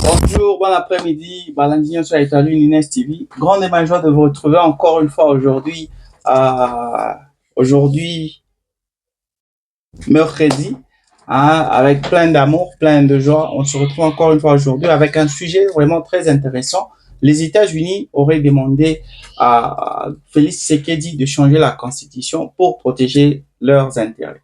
Bonjour, bon après-midi, Balandine sur Étoile Inès TV. Grande et ma joie de vous retrouver encore une fois aujourd'hui, euh, aujourd'hui, mercredi, hein, avec plein d'amour, plein de joie. On se retrouve encore une fois aujourd'hui avec un sujet vraiment très intéressant. Les États-Unis auraient demandé à Félix Tshisekedi de changer la constitution pour protéger leurs intérêts.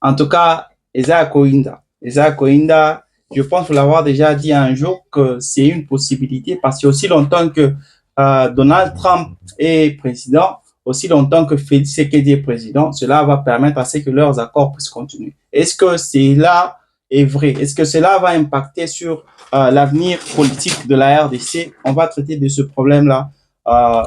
En tout cas, Isaac Koinda, je pense l'avoir déjà dit un jour que c'est une possibilité parce que aussi longtemps que Donald Trump est président, aussi longtemps que Félix Tshisekedi est président, cela va permettre à ce que leurs accords puissent continuer. Est-ce que cela est vrai? Est-ce que cela va impacter sur l'avenir politique de la RDC? On va traiter de ce problème-là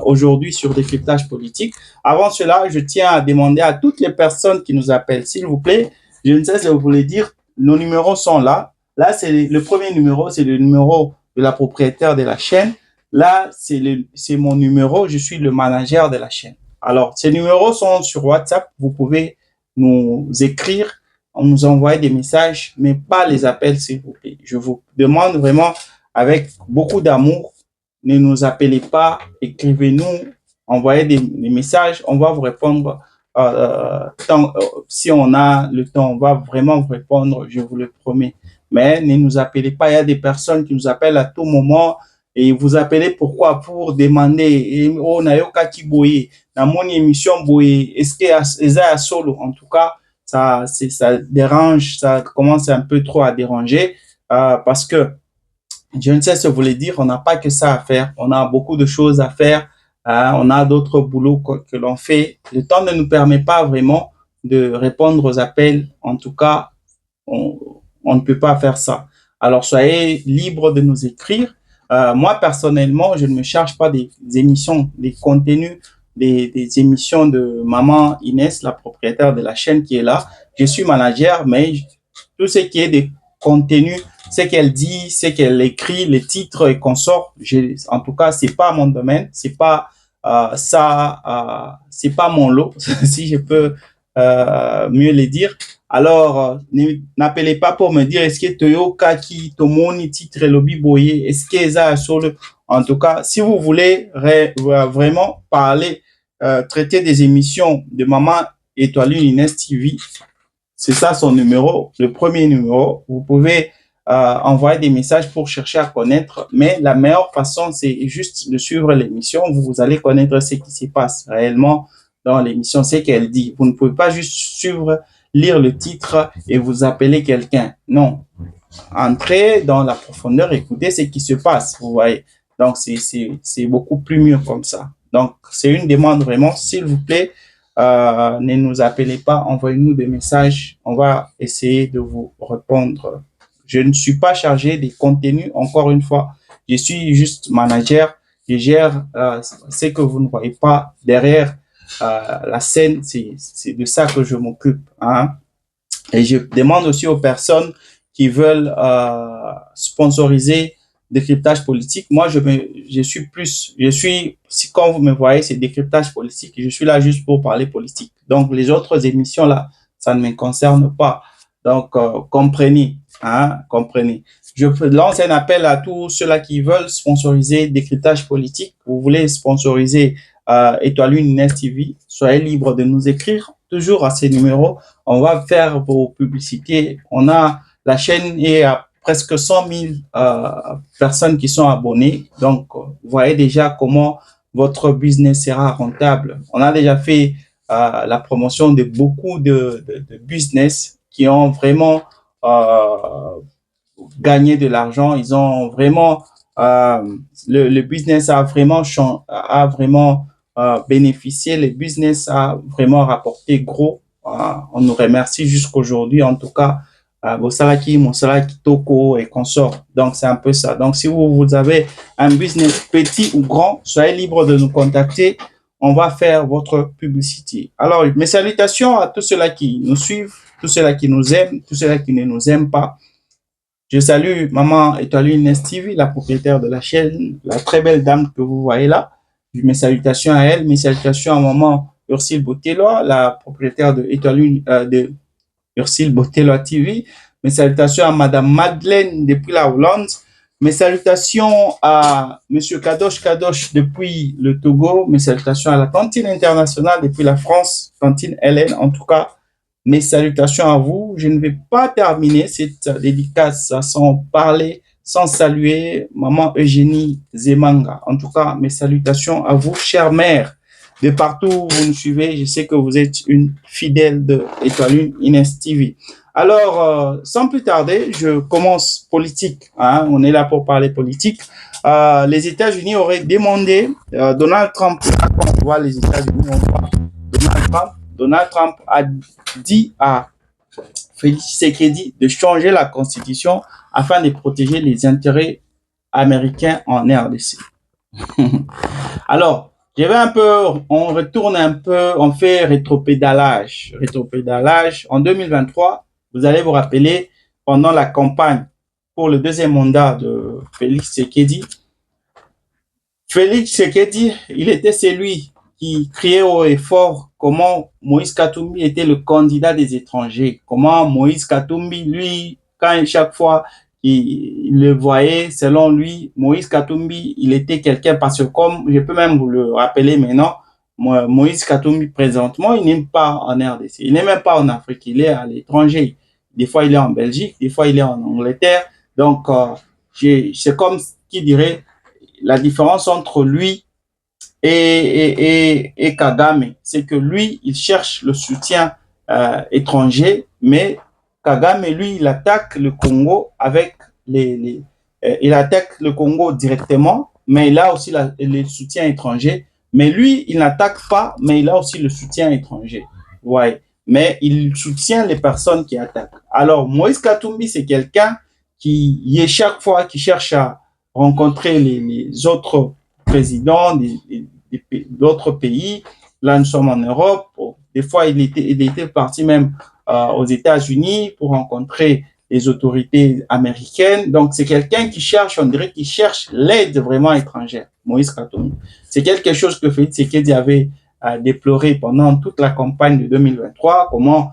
aujourd'hui sur Décryptage politique. Avant cela, je tiens à demander à toutes les personnes qui nous appellent, s'il vous plaît, je ne sais si vous voulez dire, nos numéros sont là. Là, c'est le premier numéro, c'est le numéro de la propriétaire de la chaîne. Là, c'est mon numéro, je suis le manager de la chaîne. Alors, ces numéros sont sur WhatsApp. Vous pouvez nous écrire, nous envoyer des messages, mais pas les appels, s'il vous plaît. Je vous demande vraiment, avec beaucoup d'amour, ne nous appelez pas, écrivez-nous, envoyez des messages, on va vous répondre. Si on a le temps, on va vraiment vous répondre, je vous le promets. Mais ne nous appelez pas, il y a des personnes qui nous appellent à tout moment et vous appelez pourquoi? Pour demander, oh, nayoka ki boye, dans mon émission boye, est-ce que ça solo? En tout cas, ça dérange, ça commence un peu trop à déranger parce que je ne sais ce que vous voulez dire, on n'a pas que ça à faire, on a beaucoup de choses à faire, on a d'autres boulots que l'on fait. Le temps ne nous permet pas vraiment de répondre aux appels. En tout cas, on, on ne peut pas faire ça. Alors, soyez libres de nous écrire. Moi, personnellement, je ne me charge pas des émissions, des contenus, des émissions de Maman Inès, la propriétaire de la chaîne qui est là. Je suis manager, mais tout ce qui est des contenus, ce qu'elle dit, ce qu'elle écrit, les titres et consorts, en tout cas, c'est pas mon domaine, c'est pas c'est pas mon lot, si je peux mieux le dire. Alors, n'appelez pas pour me dire est-ce que Toyo Kaki, Tomoni, titre Lobby Boye, est-ce que ça sur le. En tout cas, si vous voulez vraiment parler, traiter des émissions de Maman Étoile Inès TV, c'est ça son numéro, le premier numéro. Vous pouvez envoyer des messages pour chercher à connaître, mais la meilleure façon, c'est juste de suivre l'émission. Vous allez connaître ce qui se passe réellement dans l'émission, c'est qu'elle dit. Vous ne pouvez pas juste suivre, lire le titre et vous appeler quelqu'un. Non. Entrez dans la profondeur, écoutez ce qui se passe, vous voyez. Donc, c'est beaucoup plus mieux comme ça. Donc, c'est une demande vraiment, s'il vous plaît, ne nous appelez pas, envoyez-nous des messages, on va essayer de vous répondre. Je ne suis pas chargé des contenus, encore une fois, je suis juste manager, je gère ce que vous ne voyez pas derrière la scène, c'est de ça que je m'occupe. Hein. Et je demande aussi aux personnes qui veulent sponsoriser décryptage politique. Moi, je suis plus, quand vous me voyez, c'est décryptage politique. Je suis là juste pour parler politique. Donc, les autres émissions là, ça ne me concerne pas. Donc, comprenez, hein, comprenez. Je lance un appel à tous ceux-là qui veulent sponsoriser décryptage politique. Vous voulez sponsoriser Étoile Inès TV, soyez libre de nous écrire toujours à ces numéros. On va faire vos publicités. On a la chaîne est à presque 100 000 personnes qui sont abonnées. Donc, vous voyez déjà comment votre business sera rentable. On a déjà fait la promotion de beaucoup de business qui ont vraiment gagné de l'argent. Ils ont vraiment le business a vraiment bénéficié. Le business a vraiment rapporté gros. On nous remercie jusqu'aujourd'hui. En tout cas, Bosalaki, Mosalaki, Toko et consorts. Donc, c'est un peu ça. Donc, si vous avez un business petit ou grand, soyez libre de nous contacter. On va faire votre publicité. Alors, mes salutations à tous ceux-là qui nous suivent, tous ceux-là qui nous aiment, tous ceux-là qui ne nous aiment pas. Je salue Maman Étoile Nest TV, la propriétaire de la chaîne, la très belle dame que vous voyez là. Mes salutations à elle, mes salutations à Maman Ursule Botello, la propriétaire de Étoile de Ursule Botello TV. Mes salutations à Madame Madeleine depuis la Hollande. Mes salutations à Monsieur Kadosh Kadosh depuis le Togo. Mes salutations à la cantine internationale depuis la France, cantine Hélène en tout cas. Mes salutations à vous. Je ne vais pas terminer cette dédicace sans parler, sans saluer Maman Eugénie Zemanga. En tout cas, mes salutations à vous, chère mère. De partout où vous nous suivez, je sais que vous êtes une fidèle de Étoile Inès TV. Alors, sans plus tarder, je commence politique. Hein, on est là pour parler politique. Les États-Unis auraient demandé Donald Trump. Quand on voit les États-Unis, on voit Donald Trump. Donald Trump a dit à Félix Tshisekedi de changer la constitution afin de protéger les intérêts américains en RDC. Alors, je vais un peu, on retourne un peu, on fait rétropédalage. Rétropédalage. En 2023, vous allez vous rappeler, pendant la campagne pour le deuxième mandat de Félix Tshisekedi, il était celui qui criait haut et fort comment Moïse Katumbi était le candidat des étrangers. Comment Moïse Katumbi, lui, chaque fois il le voyait, selon lui, Moïse Katumbi, il était quelqu'un parce que comme, je peux même vous le rappeler maintenant, Moïse Katumbi, présentement, il n'est pas en RDC, il n'est même pas en Afrique, il est à l'étranger. Des fois, il est en Belgique, des fois, il est en Angleterre. Donc, c'est comme qui dirait la différence entre lui et Kagame, c'est que lui, il cherche le soutien étranger, mais Kagame, lui, il attaque le Congo avec il attaque le Congo directement, mais il a aussi le soutien étranger. Mais lui, il n'attaque pas, mais il a aussi le soutien étranger. Ouais. Mais il soutient les personnes qui attaquent. Alors, Moïse Katumbi, c'est quelqu'un qui est chaque fois qui cherche à rencontrer les autres présidents d'autres pays. Là, nous sommes en Europe. Des fois, il était parti même aux États-Unis pour rencontrer les autorités américaines. Donc, c'est quelqu'un qui cherche, on dirait qu'il cherche l'aide vraiment étrangère, Moïse Katumbi. C'est quelque chose que Félix Tshisekedi avait déploré pendant toute la campagne de 2023, comment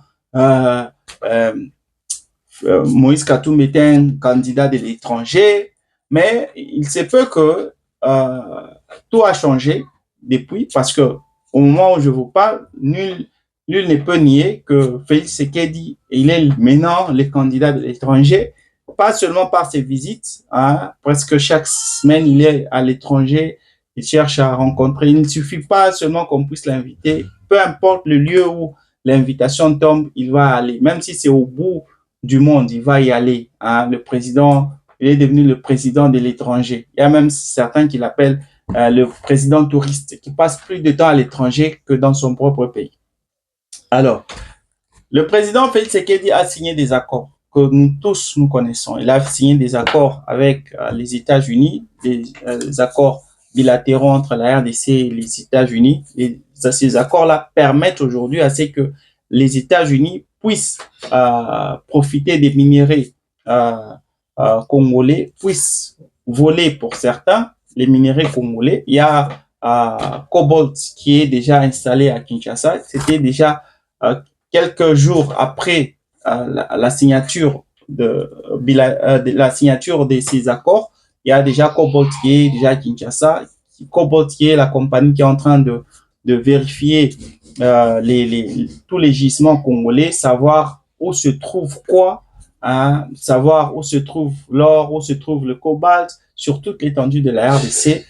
Moïse Katumbi était un candidat de l'étranger, mais il se peut que tout a changé depuis, parce que au moment où je vous parle, nul ne peut nier que Félix Tshisekedi, il est maintenant le candidat de l'étranger, pas seulement par ses visites, hein, presque chaque semaine il est à l'étranger, il cherche à rencontrer, il ne suffit pas seulement qu'on puisse l'inviter, peu importe le lieu où l'invitation tombe, il va aller, même si c'est au bout du monde, il va y aller, hein, le président, il est devenu le président de l'étranger, il y a même certains qui l'appellent le président touriste qui passe plus de temps à l'étranger que dans son propre pays. Alors, le président Félix Tshisekedi a signé des accords que nous tous nous connaissons. Il a signé des accords avec les États-Unis, des accords bilatéraux entre la RDC et les États-Unis. Et ces accords-là permettent aujourd'hui à ce que les États-Unis puissent profiter des minéraux congolais, puissent voler pour certains les minéraux congolais. Il y a Cobalt qui est déjà installé à Kinshasa. C'était déjà quelques jours après la signature de ces accords. Il y a déjà Cobalt qui est déjà à Kinshasa. Cobalt qui est la compagnie qui est en train de vérifier tous les gisements congolais, savoir où se trouve quoi, hein, savoir où se trouve l'or, où se trouve le cobalt, sur toute l'étendue de la RDC.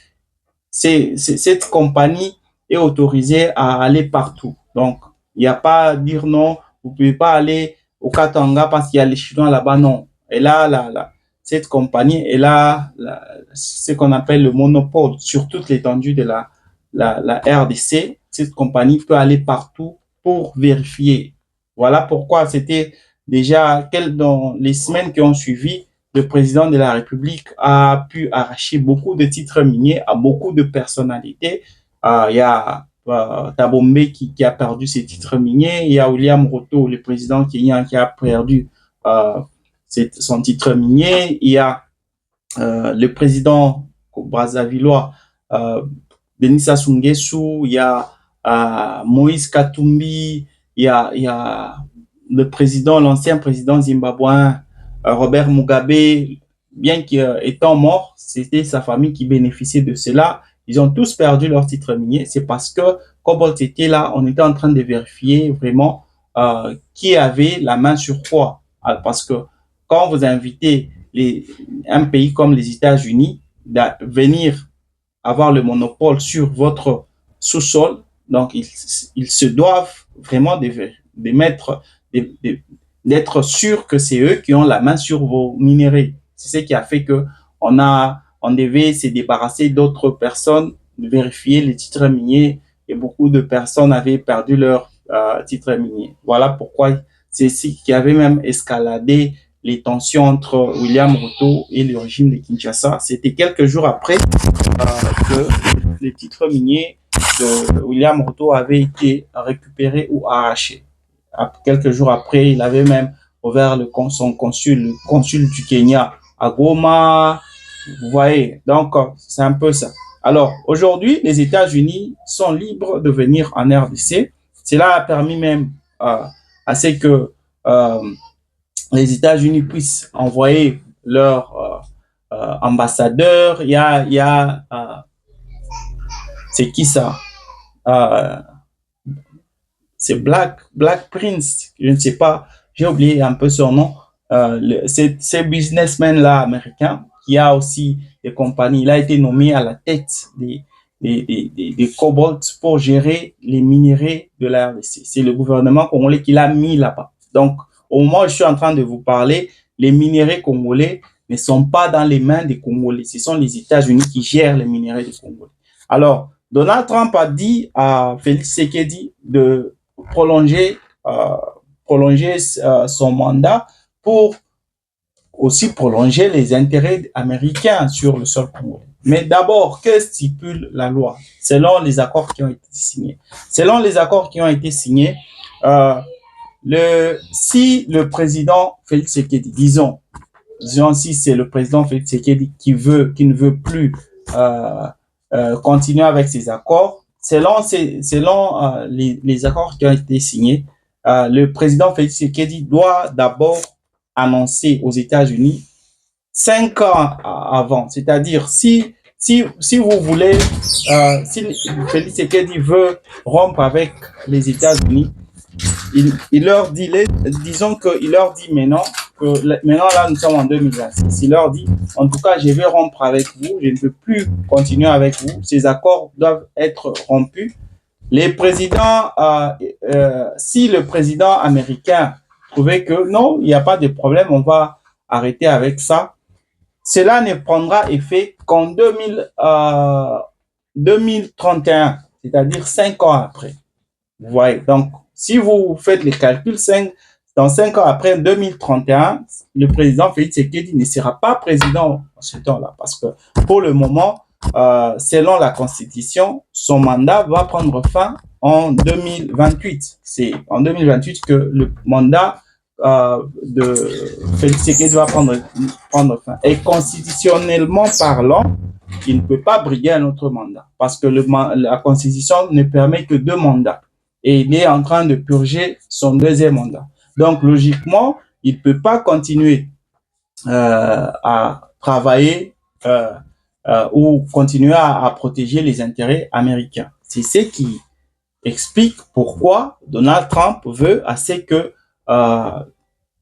Cette compagnie est autorisée à aller partout. Donc, il n'y a pas à dire non, vous ne pouvez pas aller au Katanga parce qu'il y a les Chinois là-bas, non. Et là, cette compagnie est là, ce qu'on appelle le monopole sur toute l'étendue de la RDC. Cette compagnie peut aller partout pour vérifier. Voilà pourquoi c'était déjà, dans les semaines qui ont suivi, le président de la République a pu arracher beaucoup de titres miniers à beaucoup de personnalités. Il y a Thabo qui a perdu ses titres miniers. Il y a William Ruto, le président kenyan, qui a perdu euh, son titre minier. Il y a le président brazzavillois, euh, Denis Sassou Nguesso. Il y a Moïse Katumbi. Il y a le président, l'ancien président zimbabwéen, Robert Mugabe. Bien qu'étant mort, c'était sa famille qui bénéficiait de cela. Ils ont tous perdu leur titre minier. C'est parce que, quand était là, on était en train de vérifier vraiment qui avait la main sur quoi. Parce que quand vous invitez un pays comme les États-Unis à venir avoir le monopole sur votre sous-sol, donc ils se doivent vraiment de mettre, d'être sûr que c'est eux qui ont la main sur vos minéraux. C'est ce qui a fait que on devait se débarrasser d'autres personnes, vérifier les titres miniers, et beaucoup de personnes avaient perdu leur titre minier. Voilà pourquoi c'est ce qui avait même escaladé les tensions entre William Ruto et le régime de Kinshasa. C'était quelques jours après que les titres miniers de William Ruto avaient été récupérés ou arrachés. Quelques jours après, il avait même ouvert son consul, le consul du Kenya à Goma. Vous voyez, donc c'est un peu ça. Alors, aujourd'hui, les États-Unis sont libres de venir en RDC. Cela a permis même à ce que les États-Unis puissent envoyer leurs ambassadeurs. C'est qui ça? Euh, c'est Black Prince, je ne sais pas, j'ai oublié un peu son nom. C'est ce businessman-là américain qui a aussi des compagnies. Il a été nommé à la tête des Cobalt pour gérer les minéraux de la RDC. C'est le gouvernement congolais qui l'a mis là-bas. Donc, au moment où je suis en train de vous parler, les minéraux congolais ne sont pas dans les mains des Congolais. Ce sont les États-Unis qui gèrent les minéraux des Congolais. Alors, Donald Trump a dit à Félix Tshisekedi de prolonger, son mandat pour aussi prolonger les intérêts américains sur le sol congolais. Mais d'abord, que stipule la loi selon les accords qui ont été signés? Selon les accords qui ont été signés, si le président Félix Tshisekedi, disons si c'est le président Félix Tshisekedi qui ne veut plus continuer avec ces accords, selon les accords qui ont été signés, le président Félix Tshisekedi doit d'abord annoncer aux États-Unis 5 ans avant. C'est-à-dire, si vous voulez, si Félix Tshisekedi veut rompre avec les États-Unis, il leur dit, disons qu'il leur dit maintenant, maintenant là nous sommes en 2026, il leur dit, en tout cas je vais rompre avec vous, je ne peux plus continuer avec vous, ces accords doivent être rompus. Les présidents, si le président américain trouvait que non, il n'y a pas de problème, on va arrêter avec ça, cela ne prendra effet qu'en 2031, c'est-à-dire 5 ans après. Vous voyez, donc si vous faites les calculs, dans 5 ans après 2031, le président Félix Tshisekedi ne sera pas président en ce temps-là, parce que pour le moment, selon la Constitution, son mandat va prendre fin en 2028. C'est en 2028 que le mandat de Félix Tshisekedi va prendre fin. Et constitutionnellement parlant, il ne peut pas briguer un autre mandat, parce que la Constitution ne permet que 2 mandats. Et il est en train de purger son 2e mandat. Donc, logiquement, il ne peut pas continuer à travailler ou continuer à protéger les intérêts américains. C'est ce qui explique pourquoi Donald Trump veut assez que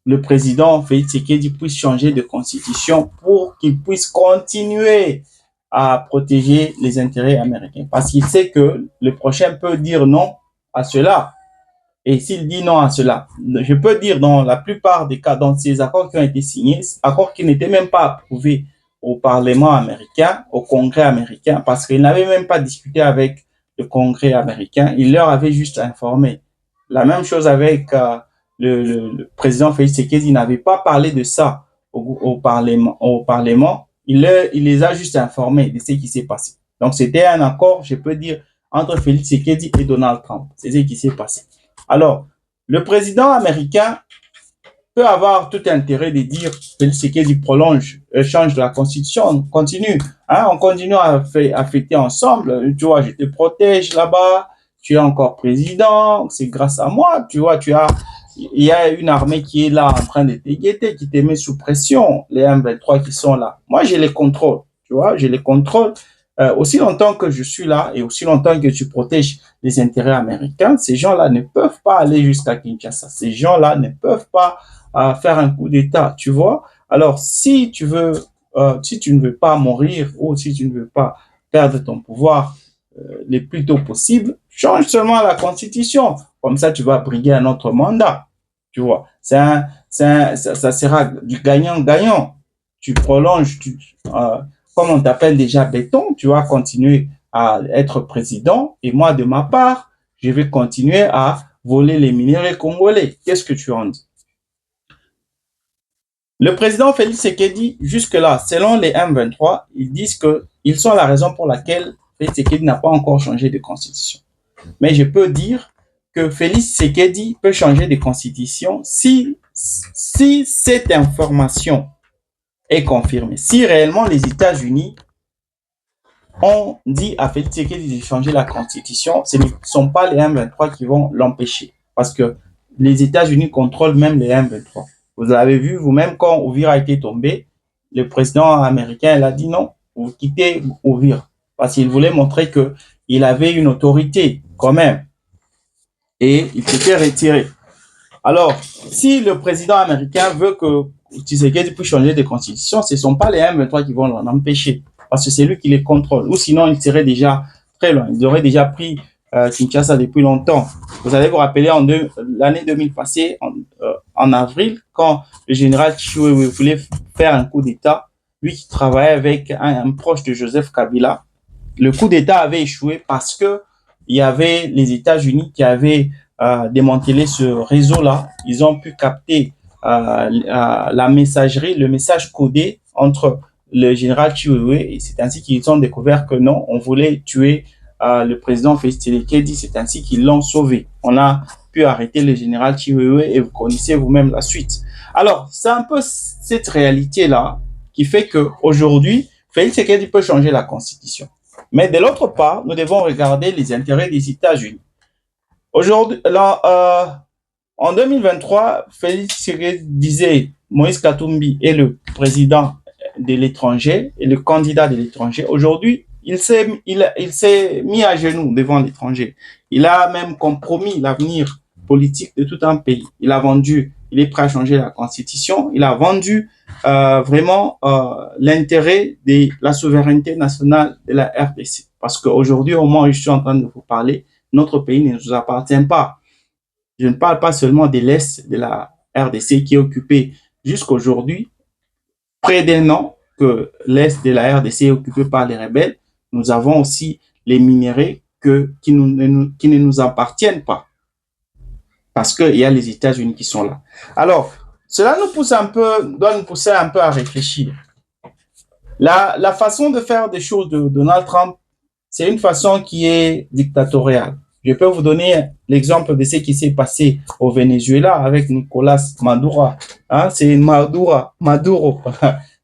le président Félix Tshisekedi puisse changer de constitution pour qu'il puisse continuer à protéger les intérêts américains. Parce qu'il sait que le prochain peut dire non à cela. Et s'il dit non à cela, je peux dire dans la plupart des cas, dans ces accords qui ont été signés, accords qui n'étaient même pas approuvés au Parlement américain, au Congrès américain, parce qu'ils n'avaient même pas discuté avec le Congrès américain, il leur avait juste informé. La même chose avec le président Félix Tshisekedi n'avait pas parlé de ça au Parlement, il les a juste informés de ce qui s'est passé. Donc, c'était un accord, je peux dire, entre Félix Tshisekedi et Donald Trump. C'est ce qui s'est passé. Alors, le président américain peut avoir tout intérêt de dire Félix Tshisekedi prolonge, change de la constitution, on continue. Hein, on continue à fêter ensemble. Tu vois, je te protège là-bas, tu es encore président, c'est grâce à moi. Tu vois, il y a une armée qui est là en train de te guetter, qui te met sous pression, les M23 qui sont là. Moi, je les contrôle, tu vois, je les contrôle. Aussi longtemps que je suis là et aussi longtemps que tu protèges les intérêts américains, ces gens-là ne peuvent pas aller jusqu'à Kinshasa. Ces gens-là ne peuvent pas faire un coup d'État, tu vois. Alors, si tu ne veux pas mourir ou si tu ne veux pas perdre ton pouvoir le plus tôt possible, change seulement la Constitution. Comme ça, tu vas briguer un autre mandat. Tu vois, ça sera du gagnant-gagnant. Tu prolonges, comme on t'appelle déjà béton, tu vas continuer à être président. Et moi, de ma part, je vais continuer à voler les minéraux congolais. Qu'est-ce que tu en dis? Le président Félix Tshisekedi, jusque-là, selon les M23, ils disent qu'ils sont la raison pour laquelle Félix Tshisekedi n'a pas encore changé de constitution. Mais je peux dire que Félix Tshisekedi peut changer de constitution si cette information est confirmée. Si réellement les États-Unis ont dit à Félix Tshisekedi de changer la constitution, ce ne sont pas les M23 qui vont l'empêcher. Parce que les États-Unis contrôlent même les M23. Vous avez vu vous-même quand Ouvir a été tombé, le président américain il a dit non, vous quittez Ouvir. Parce qu'il voulait montrer qu'il avait une autorité quand même. Et il s'était retiré. Alors, si le président américain veut que Tshisekedi puisse changer de constitution, ce ne sont pas les M23 qui vont l'en empêcher. Parce que c'est lui qui les contrôle. Ou sinon, il serait déjà très loin. Il aurait déjà pris Kinshasa depuis longtemps. Vous allez vous rappeler l'année 2000 passée, en avril, quand le général Chiwewe voulait faire un coup d'État, lui qui travaillait avec un proche de Joseph Kabila, le coup d'État avait échoué parce que il y avait les États-Unis qui avaient démantelé ce réseau-là. Ils ont pu capter la messagerie, le message codé entre le général Chiwewe, et c'est ainsi qu'ils ont découvert que non, on voulait tuer le président Félix Tshisekedi. C'est ainsi qu'ils l'ont sauvé. On a pu arrêter le général Chiwewe et vous connaissez vous-même la suite. Alors, c'est un peu cette réalité-là qui fait qu'aujourd'hui, Félix Tshisekedi peut changer la constitution. Mais de l'autre part, nous devons regarder les intérêts des États-Unis. Aujourd'hui, en 2023, Félix Tshisekedi disait Moïse Katumbi est le président de l'étranger et le candidat de l'étranger. Aujourd'hui, il s'est mis à genoux devant l'étranger. Il a même compromis l'avenir politique de tout un pays. Il est prêt à changer la constitution. Il a vendu vraiment l'intérêt de la souveraineté nationale de la RDC. Parce qu'aujourd'hui, au moment où je suis en train de vous parler, notre pays ne nous appartient pas. Je ne parle pas seulement de l'Est de la RDC qui est occupé jusqu'à aujourd'hui, près d'un an que l'Est de la RDC est occupé par les rebelles. Nous avons aussi les minéraux qui ne nous appartiennent pas. Parce qu'il y a les États-Unis qui sont là. Alors, cela doit nous pousser un peu à réfléchir. La façon de faire des choses de Donald Trump, c'est une façon qui est dictatoriale. Je peux vous donner l'exemple de ce qui s'est passé au Venezuela avec Nicolas Maduro. Hein, c'est Maduro.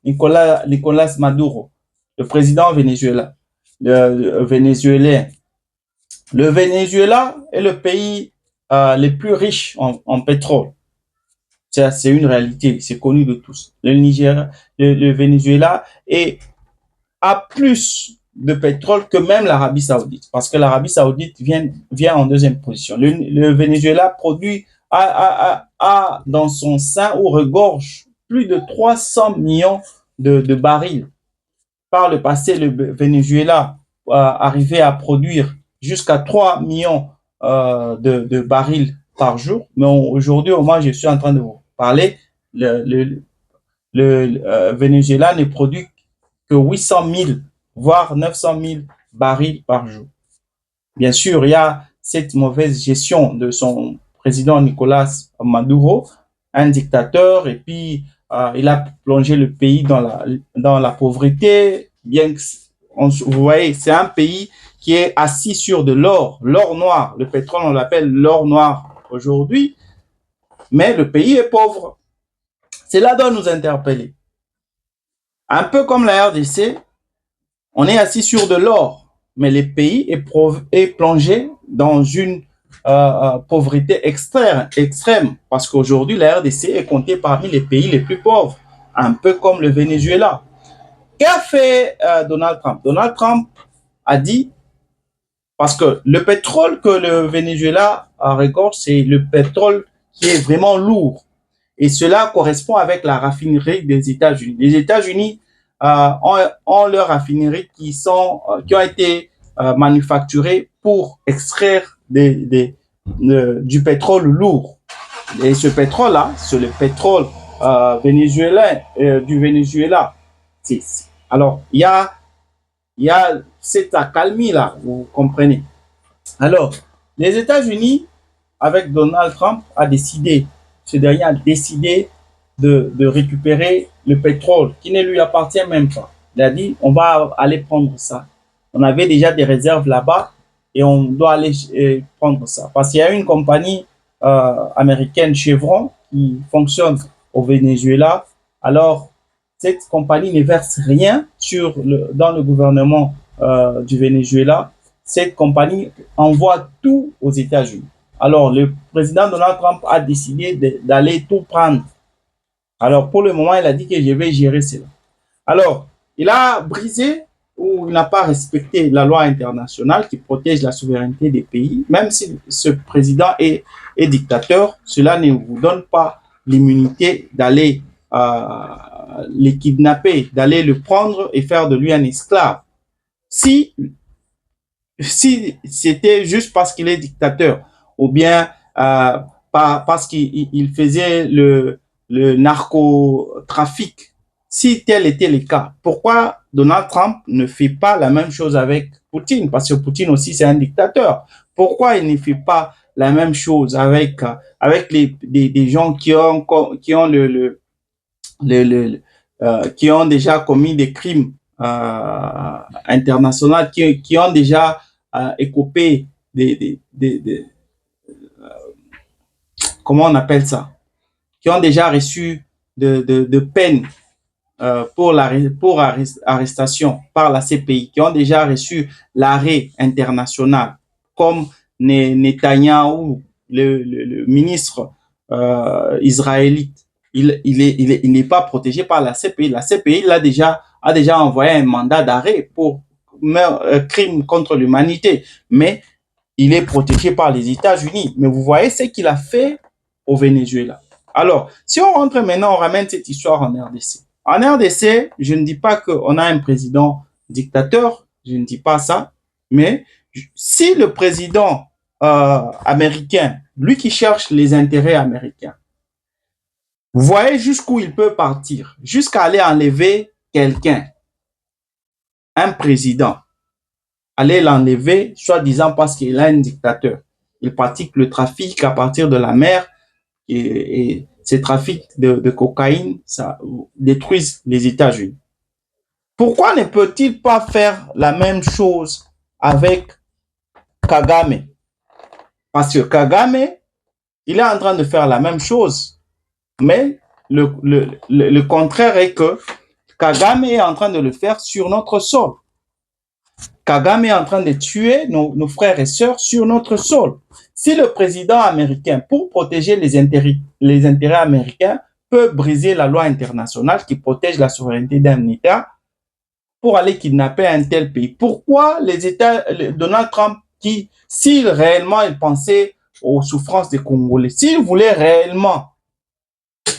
Nicolas Maduro, le président vénézuélien. Le Venezuela est le pays le plus riche en pétrole. C'est une réalité, c'est connu de tous. Le Venezuela a plus de pétrole que même l'Arabie Saoudite, parce que l'Arabie Saoudite vient en deuxième position. Le Venezuela produit a dans son sein ou regorge plus de 300 millions de barils. Par le passé, le Venezuela arrivait à produire jusqu'à 3 millions de barils par jour. Mais aujourd'hui, au moment où je suis en train de vous parler, le Venezuela ne produit que 800 000, voire 900 000 barils par jour. Bien sûr, il y a cette mauvaise gestion de son président Nicolas Maduro, un dictateur, et puis il a plongé le pays dans la pauvreté, bien que, vous voyez, c'est un pays qui est assis sur de l'or noir. Le pétrole, on l'appelle l'or noir aujourd'hui, mais le pays est pauvre. Cela doit nous interpeller. Un peu comme la RDC, on est assis sur de l'or, mais le pays est plongé dans une pauvreté extrême, parce qu'aujourd'hui, la RDC est comptée parmi les pays les plus pauvres, un peu comme le Venezuela. Qu'a fait Donald Trump? Donald Trump a dit, parce que le pétrole que le Venezuela regorge, c'est le pétrole qui est vraiment lourd. Et cela correspond avec la raffinerie des États-Unis. Les États-Unis ont leurs raffineries qui ont été manufacturées pour extraire du pétrole lourd. Et ce pétrole-là, c'est le pétrole vénézuélien du Venezuela. Alors, il y a cette accalmie-là, vous comprenez. Alors, les États-Unis, avec Donald Trump, ce dernier a décidé de récupérer le pétrole qui ne lui appartient même pas. Il a dit, on va aller prendre ça. On avait déjà des réserves là-bas et on doit aller prendre ça. Parce qu'il y a une compagnie américaine, Chevron, qui fonctionne au Venezuela. Alors, cette compagnie ne verse rien dans le gouvernement du Venezuela. Cette compagnie envoie tout aux États-Unis. Alors, le président Donald Trump a décidé d'aller tout prendre. Alors, pour le moment, il a dit que je vais gérer cela. Alors, il a brisé ou il n'a pas respecté la loi internationale qui protège la souveraineté des pays. Même si ce président est dictateur, cela ne vous donne pas l'immunité d'aller les kidnapper, d'aller le prendre et faire de lui un esclave. Si c'était juste parce qu'il est dictateur, ou bien parce qu'il faisait le narcotrafic, si tel était le cas, pourquoi Donald Trump ne fait pas la même chose avec Poutine? Parce que Poutine aussi, c'est un dictateur. Pourquoi il ne fait pas la même chose avec des gens qui ont qui ont déjà commis des crimes internationaux, qui ont déjà écopé comment on appelle ça, qui ont déjà reçu de peines pour arrestation par la CPI, qui ont déjà reçu l'arrêt international, comme Netanyahou, le ministre israélite. Il n'est pas protégé par la CPI. La CPI a déjà envoyé un mandat d'arrêt pour crime contre l'humanité, mais il est protégé par les États-Unis. Mais vous voyez ce qu'il a fait au Venezuela. Alors, si on rentre maintenant, on ramène cette histoire en RDC. En RDC, je ne dis pas qu'on a un président dictateur, je ne dis pas ça, mais si le président américain, lui qui cherche les intérêts américains, vous voyez jusqu'où il peut partir, jusqu'à aller enlever quelqu'un, un président, aller l'enlever, soi-disant parce qu'il est un dictateur. Il pratique le trafic à partir de la mer et ces trafics de cocaïne, ça détruisent les États-Unis. Pourquoi ne peut-il pas faire la même chose avec Kagame? Parce que Kagame, il est en train de faire la même chose, mais le contraire est que Kagame est en train de le faire sur notre sol. Kagame est en train de tuer nos frères et sœurs sur notre sol. Si le président américain, pour protéger les intérêts américains, peut briser la loi internationale qui protège la souveraineté d'un État pour aller kidnapper un tel pays, pourquoi Donald Trump, s'il réellement il pensait aux souffrances des Congolais, s'il voulait réellement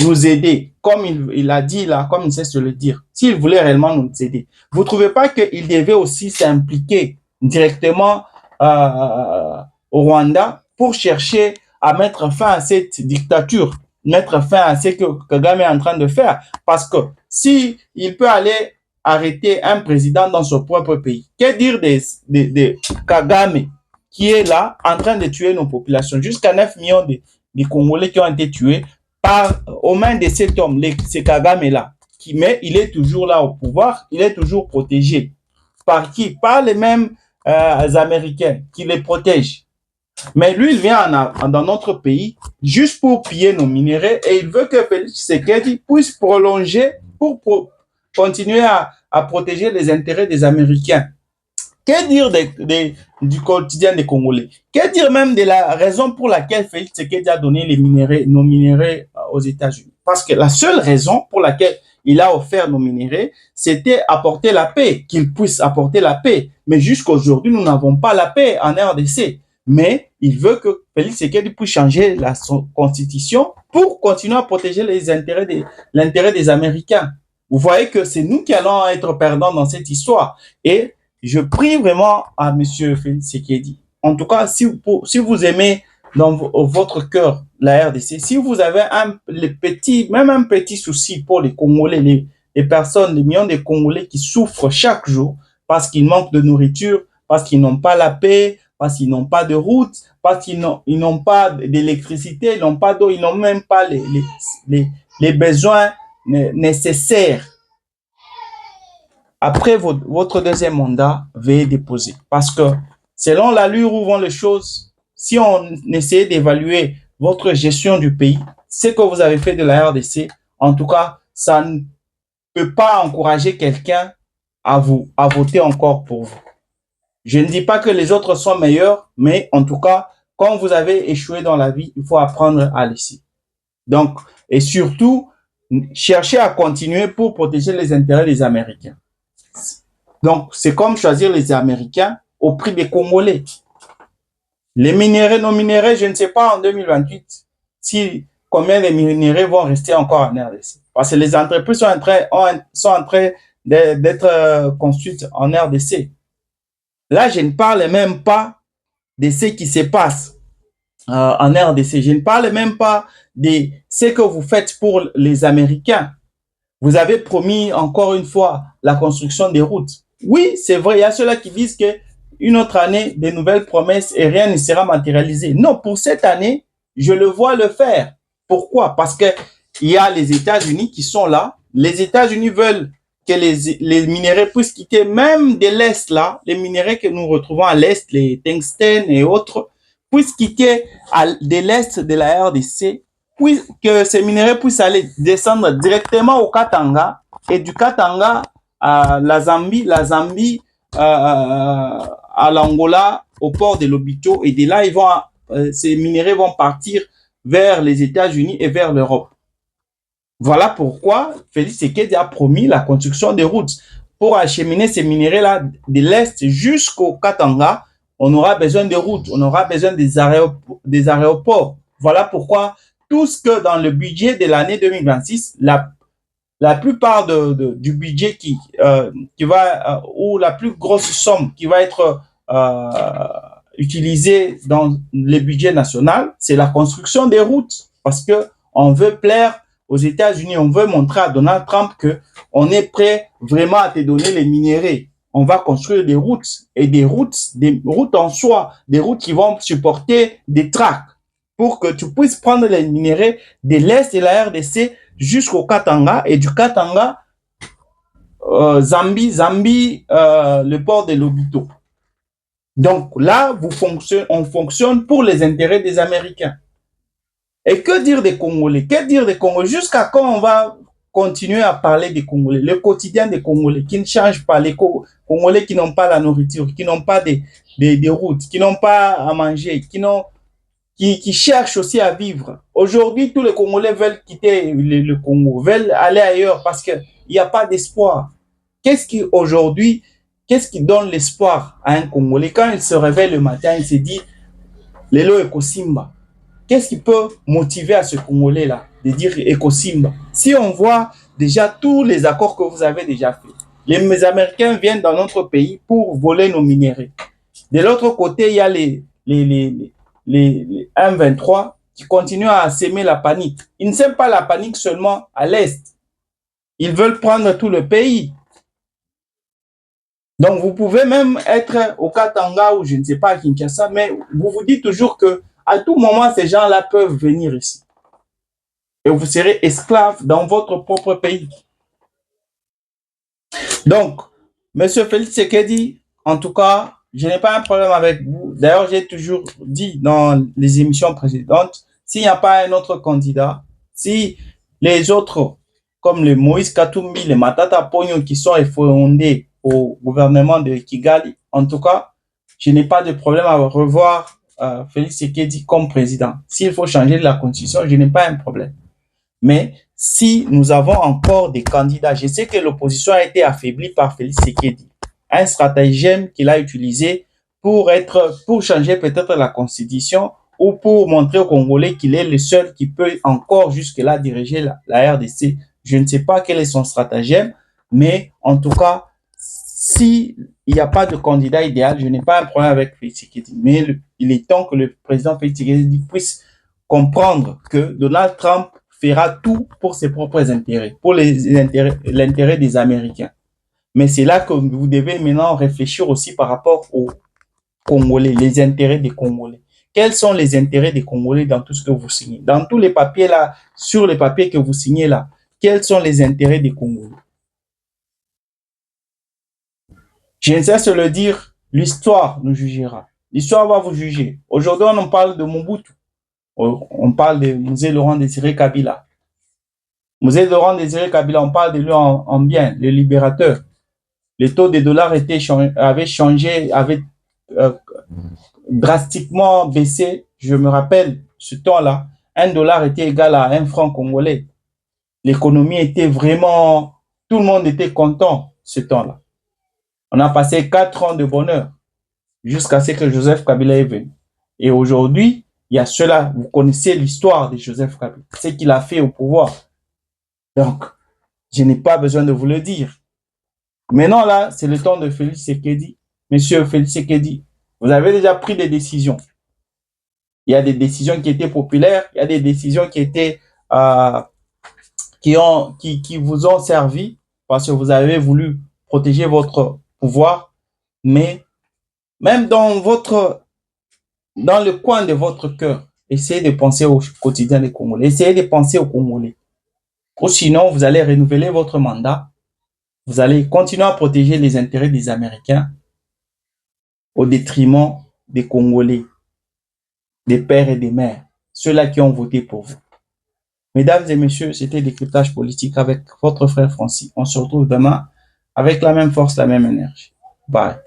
nous aider, comme il a dit là, comme il cesse de le dire, s'il voulait réellement nous aider, vous ne trouvez pas qu'il devait aussi s'impliquer directement au Rwanda pour chercher à mettre fin à cette dictature, mettre fin à ce que Kagame est en train de faire? Parce que si il peut aller arrêter un président dans son propre pays, que dire de Kagame qui est là en train de tuer nos populations, jusqu'à 9 millions des Congolais qui ont été tués aux mains de cet homme, ce Kagame-là. Mais il est toujours là au pouvoir, il est toujours protégé. Par qui? Par les mêmes Américains qui les protègent. Mais lui, il vient dans notre pays juste pour piller nos minéraux et il veut que Félix Tshisekedi puisse prolonger pour continuer à protéger les intérêts des Américains. Que dire du quotidien des Congolais? Que dire même de la raison pour laquelle Félix Tshisekedi a donné nos minéraux aux États-Unis? Parce que la seule raison pour laquelle il a offert nos minéraux, c'était apporter la paix, qu'il puisse apporter la paix. Mais jusqu'à aujourd'hui, nous n'avons pas la paix en RDC. Mais il veut que Félix Tshisekedi puisse changer la constitution pour continuer à protéger l'intérêt des Américains. Vous voyez que c'est nous qui allons être perdants dans cette histoire. Et je prie vraiment à M. Félix Tshisekedi. En tout cas, si vous aimez dans votre cœur la RDC, si vous avez même un petit souci pour les Congolais, les personnes, les millions de Congolais qui souffrent chaque jour parce qu'ils manquent de nourriture, parce qu'ils n'ont pas la paix, parce qu'ils n'ont pas de route, parce qu'ils n'ont pas d'électricité, ils n'ont pas d'eau, ils n'ont même pas les besoins nécessaires. Après votre deuxième mandat, veuillez déposer. Parce que selon l'allure où vont les choses, si on essayait d'évaluer votre gestion du pays, ce que vous avez fait de la RDC, en tout cas, ça ne peut pas encourager quelqu'un à voter encore pour vous. Je ne dis pas que les autres sont meilleurs, mais en tout cas, quand vous avez échoué dans la vie, il faut apprendre à laisser. Donc, et surtout, chercher à continuer pour protéger les intérêts des Américains. Donc, c'est comme choisir les Américains au prix des Congolais. Les minéraux, nos minéraux, je ne sais pas en 2028 combien de minéraux vont rester encore en RDC. Parce que les entreprises sont en train d'être construites en RDC. Là, je ne parle même pas de ce qui se passe en RDC. Je ne parle même pas de ce que vous faites pour les Américains. Vous avez promis encore une fois la construction des routes. Oui, c'est vrai, il y a ceux-là qui disent qu'une autre année, de nouvelles promesses et rien ne sera matérialisé. Non, pour cette année, je le vois le faire. Pourquoi? Parce qu'il y a les États-Unis qui sont là. Les États-Unis veulent que les minéraux puissent quitter même de l'Est, là, les minéraux que nous retrouvons à l'Est, les tungstènes et autres, puissent quitter de l'Est de la RDC, que ces minéraux puissent aller descendre directement au Katanga et du Katanga à la Zambie à l'Angola, au port de Lobito, et de là, ces minéraux vont partir vers les États-Unis et vers l'Europe. Voilà pourquoi Félix Tshisekedi a promis la construction des routes. Pour acheminer ces minéraux-là de l'Est jusqu'au Katanga, on aura besoin de routes, on aura besoin des aéroports. Voilà pourquoi tout ce que dans le budget de l'année 2026, la plupart du budget qui va, ou la plus grosse somme qui va être utilisée dans le budget national, c'est la construction des routes. Parce que on veut plaire aux États-Unis, on veut montrer à Donald Trump qu'on est prêt vraiment à te donner les minéraux. On va construire des routes et des routes en soi, des routes qui vont supporter des tracks pour que tu puisses prendre les minéraux de l'Est de la RDC jusqu'au Katanga et du Katanga, Zambie, le port de Lobito. Donc là, on fonctionne pour les intérêts des Américains. Et que dire des Congolais? Que dire des Congolais? Jusqu'à quand on va continuer à parler des Congolais? Le quotidien des Congolais qui ne changent pas, les Congolais qui n'ont pas la nourriture, qui n'ont pas des routes, qui n'ont pas à manger, qui cherchent aussi à vivre. Aujourd'hui, tous les Congolais veulent quitter le Congo, veulent aller ailleurs parce qu'il n'y a pas d'espoir. Qu'est-ce qui donne l'espoir à un Congolais? Quand il se réveille le matin, il se dit, Lelo Ekosimba. Qu'est-ce qui peut motiver à ce Congolais-là de dire Ekosimba? Si on voit déjà tous les accords que vous avez déjà faits, les Américains viennent dans notre pays pour voler nos minéraux. De l'autre côté, il y a les M23 qui continuent à semer la panique. Ils ne sèment pas la panique seulement à l'Est. Ils veulent prendre tout le pays. Donc, vous pouvez même être au Katanga ou je ne sais pas à Kinshasa, mais vous vous dites toujours que À tout moment, ces gens-là peuvent venir ici. Et vous serez esclave dans votre propre pays. Donc, Monsieur Félix Tshisekedi, en tout cas, je n'ai pas un problème avec vous. D'ailleurs, j'ai toujours dit dans les émissions précédentes, s'il n'y a pas un autre candidat, si les autres, comme le Moïse Katumbi, les Matata Pogno qui sont effondrés au gouvernement de Kigali, en tout cas, je n'ai pas de problème à revoir Félix Tshisekedi comme président. S'il faut changer la constitution, je n'ai pas un problème. Mais si nous avons encore des candidats, je sais que l'opposition a été affaiblie par Félix Tshisekedi, un stratagème qu'il a utilisé pour changer peut-être la constitution ou pour montrer aux Congolais qu'il est le seul qui peut encore jusque-là diriger la RDC. Je ne sais pas quel est son stratagème, mais en tout cas, s'il n'y a pas de candidat idéal, je n'ai pas un problème avec Félix Tshisekedi. Mais il est temps que le président Félix Tshisekedi puisse comprendre que Donald Trump fera tout pour ses propres intérêts, pour l'intérêt des Américains. Mais c'est là que vous devez maintenant réfléchir aussi par rapport aux Congolais, les intérêts des Congolais. Quels sont les intérêts des Congolais dans tout ce que vous signez? Dans tous les papiers là, sur les papiers que vous signez là, quels sont les intérêts des Congolais? Je ne sais se le dire, l'histoire nous jugera. L'histoire va vous juger. Aujourd'hui, on parle de Mobutu. On parle de Mzee Laurent Désiré Kabila. Mzee Laurent Désiré Kabila, on parle de lui en bien, le libérateur. Le taux de dollars avait changé, avait drastiquement baissé. Je me rappelle ce temps-là, un dollar était égal à un franc congolais. L'économie était vraiment, tout le monde était content ce temps-là. On a passé 4 ans de bonheur jusqu'à ce que Joseph Kabila est venu. Et aujourd'hui, il y a cela, vous connaissez l'histoire de Joseph Kabila, ce qu'il a fait au pouvoir. Donc, je n'ai pas besoin de vous le dire. Maintenant, là, c'est le temps de Félix Tshisekedi. Monsieur Félix Tshisekedi, vous avez déjà pris des décisions. Il y a des décisions qui étaient populaires, il y a des décisions qui étaient qui vous ont servi parce que vous avez voulu protéger votre pouvoir, mais même dans le coin de votre cœur, essayez de penser au quotidien des Congolais, essayez de penser aux Congolais. Ou sinon, vous allez renouveler votre mandat, vous allez continuer à protéger les intérêts des Américains au détriment des Congolais, des pères et des mères, ceux-là qui ont voté pour vous. Mesdames et messieurs, c'était Décryptage politique avec votre frère Francis. On se retrouve demain avec la même force, la même énergie. Bye.